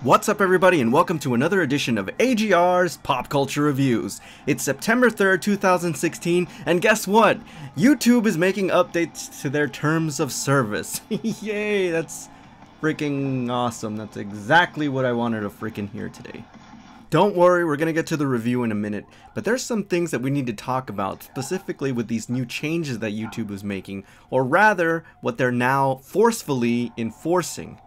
What's up everybody and welcome to another edition of AGR's Pop Culture Reviews. It's September 3rd, 2016, and guess what? YouTube is making updates to their terms of service. Yay, that's freaking awesome. That's exactly what I wanted to freaking hear today. Don't worry, we're gonna get to the review in a minute, but there's some things that we need to talk about, specifically with these new changes that YouTube is making, or rather, what they're now forcefully enforcing.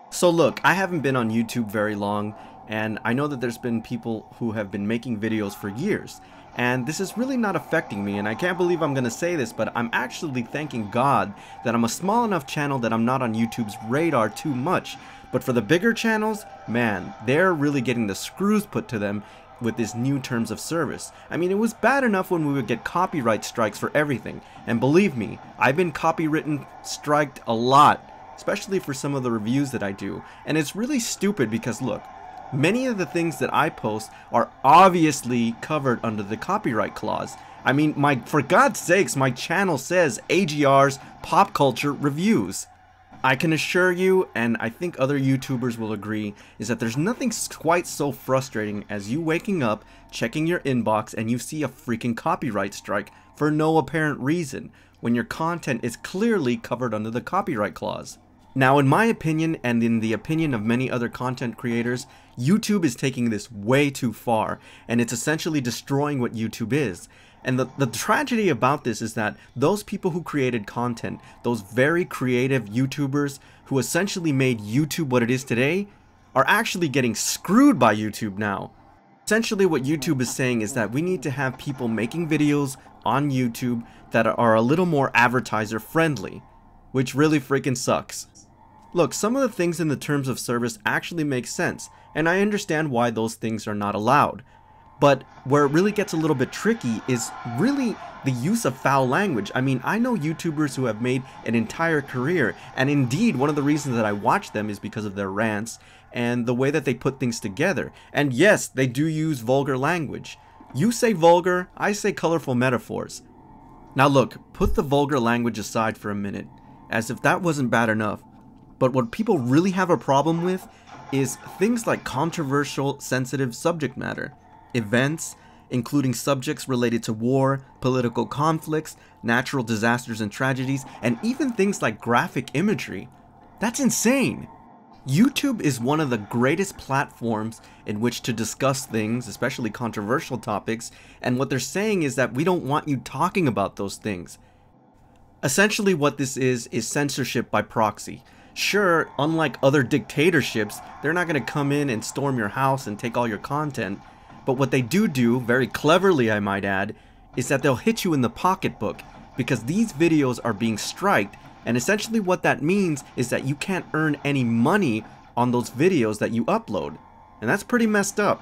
So look, I haven't been on YouTube very long, and I know that there's been people who have been making videos for years, and this is really not affecting me, and I can't believe I'm gonna say this, but I'm actually thanking God that I'm a small enough channel that I'm not on YouTube's radar too much. But for the bigger channels, man, they're really getting the screws put to them with this new terms of service. I mean, it was bad enough when we would get copyright strikes for everything, and believe me, I've been copywritten striked a lot, especially for some of the reviews that I do. And it's really stupid because look, many of the things that I post are obviously covered under the copyright clause. I mean, for God's sakes, my channel says AGR's Pop Culture Reviews. I can assure you, and I think other YouTubers will agree, is that there's nothing quite so frustrating as you waking up, checking your inbox, and you see a freaking copyright strike for no apparent reason, when your content is clearly covered under the copyright clause. Now, in my opinion, and in the opinion of many other content creators, YouTube is taking this way too far, and it's essentially destroying what YouTube is. And the tragedy about this is that those people who created content, those very creative YouTubers who essentially made YouTube what it is today, are actually getting screwed by YouTube now. Essentially what YouTube is saying is that we need to have people making videos on YouTube that are a little more advertiser friendly, which really freaking sucks. Look, some of the things in the terms of service actually make sense, and I understand why those things are not allowed. But where it really gets a little bit tricky is really the use of foul language. I mean, I know YouTubers who have made an entire career, and indeed one of the reasons that I watch them is because of their rants and the way that they put things together. And yes, they do use vulgar language. You say vulgar, I say colorful metaphors. Now look, put the vulgar language aside for a minute, as if that wasn't bad enough. But what people really have a problem with is things like controversial, sensitive subject matter, events, including subjects related to war, political conflicts, natural disasters and tragedies, and even things like graphic imagery. That's insane! YouTube is one of the greatest platforms in which to discuss things, especially controversial topics, and what they're saying is that we don't want you talking about those things. Essentially what this is censorship by proxy. Sure, unlike other dictatorships, they're not going to come in and storm your house and take all your content, but what they do, very cleverly I might add, is that they'll hit you in the pocketbook, because these videos are being striked, and essentially what that means is that you can't earn any money on those videos that you upload, and that's pretty messed up.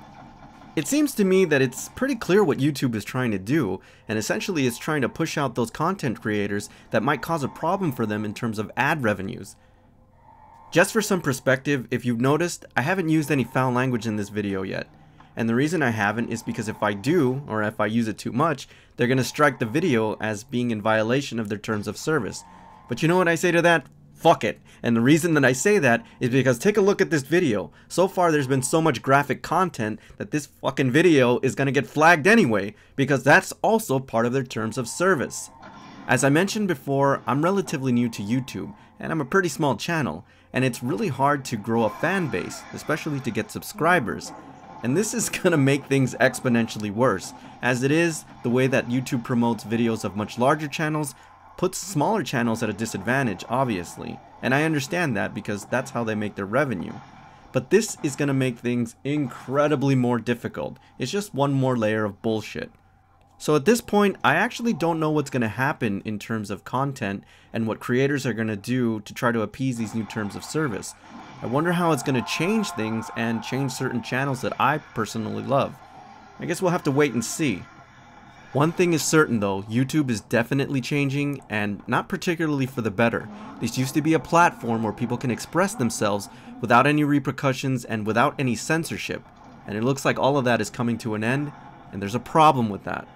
It seems to me that it's pretty clear what YouTube is trying to do, and essentially it's trying to push out those content creators that might cause a problem for them in terms of ad revenues. Just for some perspective, if you've noticed, I haven't used any foul language in this video yet. And the reason I haven't is because if I do, or if I use it too much, they're going to strike the video as being in violation of their terms of service. But you know what I say to that? Fuck it. And the reason that I say that is because take a look at this video. So far there's been so much graphic content that this fucking video is going to get flagged anyway, because that's also part of their terms of service. As I mentioned before, I'm relatively new to YouTube, and I'm a pretty small channel, and it's really hard to grow a fan base, especially to get subscribers. And this is gonna make things exponentially worse. As it is, the way that YouTube promotes videos of much larger channels puts smaller channels at a disadvantage, obviously. And I understand that because that's how they make their revenue. But this is gonna make things incredibly more difficult. It's just one more layer of bullshit. So at this point, I actually don't know what's going to happen in terms of content and what creators are going to do to try to appease these new terms of service. I wonder how it's going to change things and change certain channels that I personally love. I guess we'll have to wait and see. One thing is certain though, YouTube is definitely changing, and not particularly for the better. This used to be a platform where people can express themselves without any repercussions and without any censorship. And it looks like all of that is coming to an end, and there's a problem with that.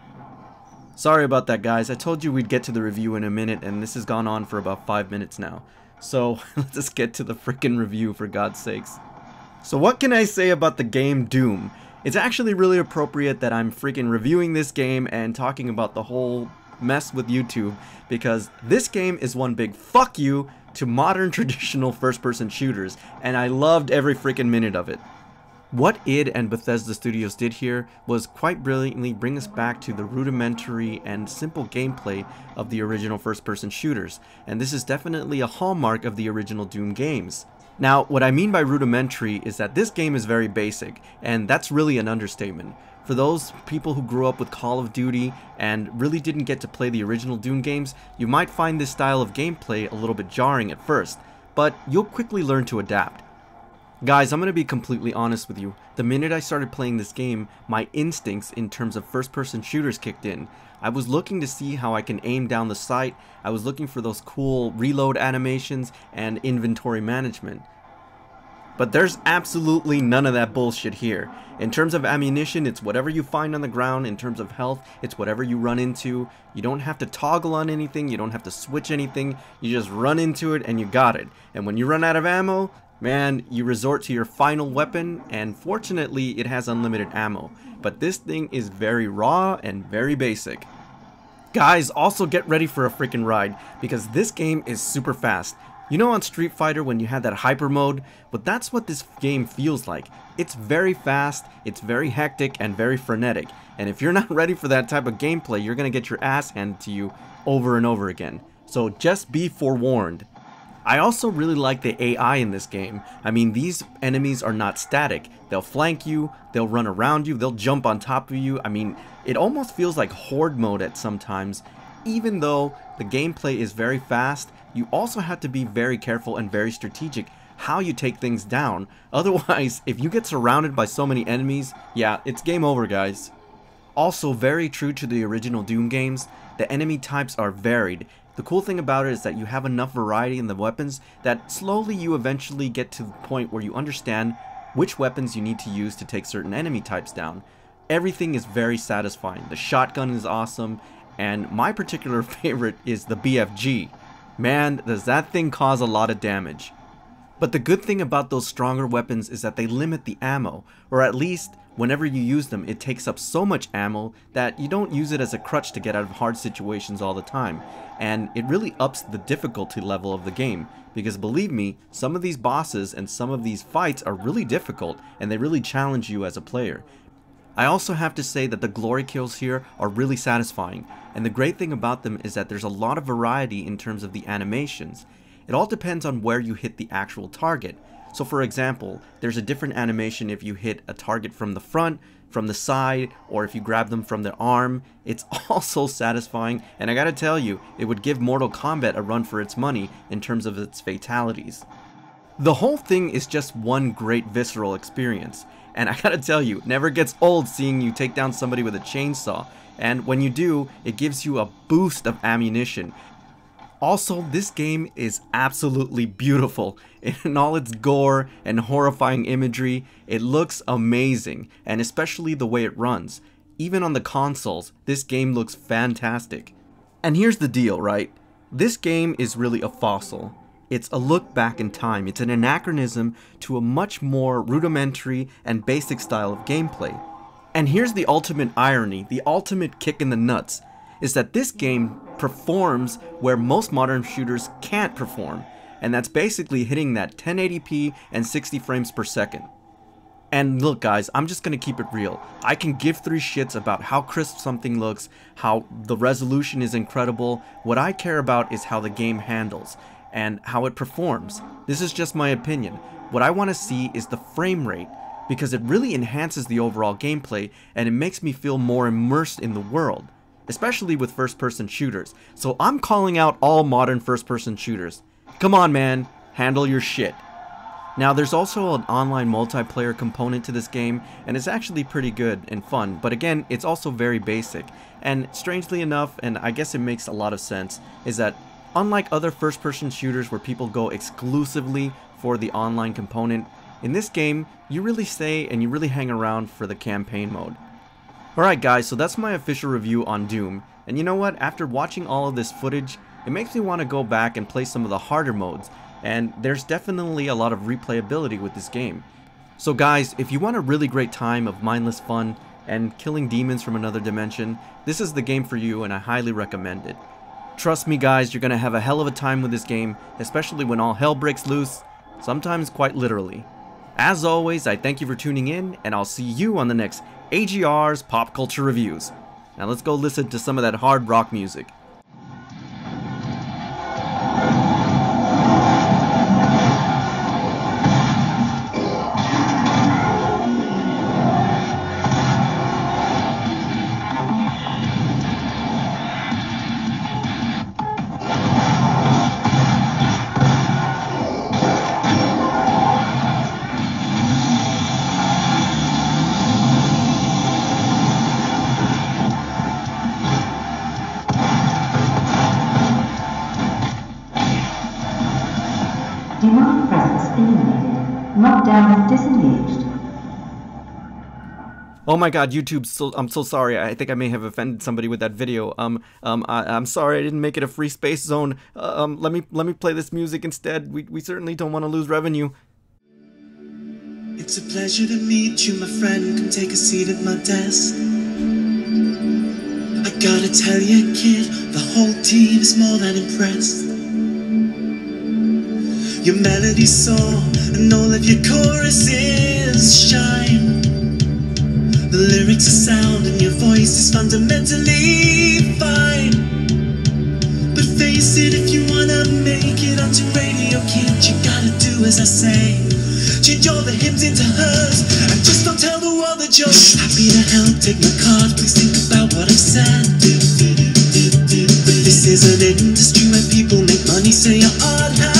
Sorry about that, guys. I told you we'd get to the review in a minute, and this has gone on for about 5 minutes now. So let's just get to the frickin' review, for God's sakes. So what can I say about the game Doom? It's actually really appropriate that I'm freaking reviewing this game and talking about the whole mess with YouTube, because this game is one big fuck you to modern traditional first-person shooters, and I loved every freaking minute of it. What id and Bethesda Studios did here was quite brilliantly bring us back to the rudimentary and simple gameplay of the original first-person shooters, and this is definitely a hallmark of the original Doom games. Now, what I mean by rudimentary is that this game is very basic, and that's really an understatement. For those people who grew up with Call of Duty and really didn't get to play the original Doom games, you might find this style of gameplay a little bit jarring at first, but you'll quickly learn to adapt. Guys, I'm going to be completely honest with you. The minute I started playing this game, my instincts in terms of first-person shooters kicked in. I was looking to see how I can aim down the sight, I was looking for those cool reload animations and inventory management. But there's absolutely none of that bullshit here. In terms of ammunition, it's whatever you find on the ground. In terms of health, it's whatever you run into. You don't have to toggle on anything, you don't have to switch anything, you just run into it and you got it. And when you run out of ammo, man, you resort to your final weapon, and fortunately it has unlimited ammo. But this thing is very raw and very basic. Guys, also get ready for a freaking ride, because this game is super fast. You know on Street Fighter when you had that hyper mode? But that's what this game feels like. It's very fast, it's very hectic, and very frenetic. And if you're not ready for that type of gameplay, you're gonna get your ass handed to you over and over again. So just be forewarned. I also really like the AI in this game. I mean, these enemies are not static. They'll flank you, they'll run around you, they'll jump on top of you. I mean, it almost feels like horde mode at sometimes. Even though the gameplay is very fast, you also have to be very careful and very strategic how you take things down. Otherwise, if you get surrounded by so many enemies, yeah, it's game over, guys. Also, very true to the original Doom games, the enemy types are varied. The cool thing about it is that you have enough variety in the weapons that slowly you eventually get to the point where you understand which weapons you need to use to take certain enemy types down. Everything is very satisfying. The shotgun is awesome, and my particular favorite is the BFG. Man, does that thing cause a lot of damage. But the good thing about those stronger weapons is that they limit the ammo, or at least whenever you use them it takes up so much ammo that you don't use it as a crutch to get out of hard situations all the time. And it really ups the difficulty level of the game, because believe me, some of these bosses and some of these fights are really difficult and they really challenge you as a player. I also have to say that the glory kills here are really satisfying, and the great thing about them is that there's a lot of variety in terms of the animations. It all depends on where you hit the actual target. So for example, there's a different animation if you hit a target from the front, from the side, or if you grab them from their arm. It's all so satisfying, and I gotta tell you, it would give Mortal Kombat a run for its money in terms of its fatalities. The whole thing is just one great visceral experience. And I gotta tell you, it never gets old seeing you take down somebody with a chainsaw, and when you do, it gives you a boost of ammunition. Also, this game is absolutely beautiful. In all its gore and horrifying imagery, it looks amazing, and especially the way it runs. Even on the consoles, this game looks fantastic. And here's the deal, right? This game is really a fossil. It's a look back in time. It's an anachronism to a much more rudimentary and basic style of gameplay. And here's the ultimate irony, the ultimate kick in the nuts, is that this game performs where most modern shooters can't perform, and that's basically hitting that 1080p and 60 frames per second. And look guys, I'm just gonna keep it real. I can give three shits about how crisp something looks, how the resolution is incredible. What I care about is how the game handles and how it performs. This is just my opinion. What I want to see is the frame rate, because it really enhances the overall gameplay and it makes me feel more immersed in the world, especially with first-person shooters. So I'm calling out all modern first-person shooters. Come on man, handle your shit. Now there's also an online multiplayer component to this game, and it's actually pretty good and fun, but again, it's also very basic. And strangely enough, and I guess it makes a lot of sense, is that unlike other first-person shooters where people go exclusively for the online component, in this game, you really stay and you really hang around for the campaign mode. Alright guys, so that's my official review on Doom, and you know what, after watching all of this footage, it makes me want to go back and play some of the harder modes, and there's definitely a lot of replayability with this game. So guys, if you want a really great time of mindless fun and killing demons from another dimension, this is the game for you and I highly recommend it. Trust me guys, you're gonna have a hell of a time with this game, especially when all hell breaks loose, sometimes quite literally. As always, I thank you for tuning in, and I'll see you on the next AGR's Pop Culture Reviews. Now let's go listen to some of that hard rock music. Demonic presence eliminated. Lockdown disengaged. Oh my god, YouTube, I'm so sorry. I think I may have offended somebody with that video. I'm sorry I didn't make it a free space zone. Let me play this music instead. We certainly don't want to lose revenue. It's a pleasure to meet you, my friend. Come take a seat at my desk. I gotta tell you, kid, the whole team is more than impressed. Your melody's soar, and all of your choruses shine. The lyrics are sound, and your voice is fundamentally fine. But face it, if you wanna make it onto radio, kid, you gotta do as I say. Change all the hymns into hers, and just don't tell the world that you're happy to help. Take my card, please think about what I've said. But this is an industry where people make money, so your art has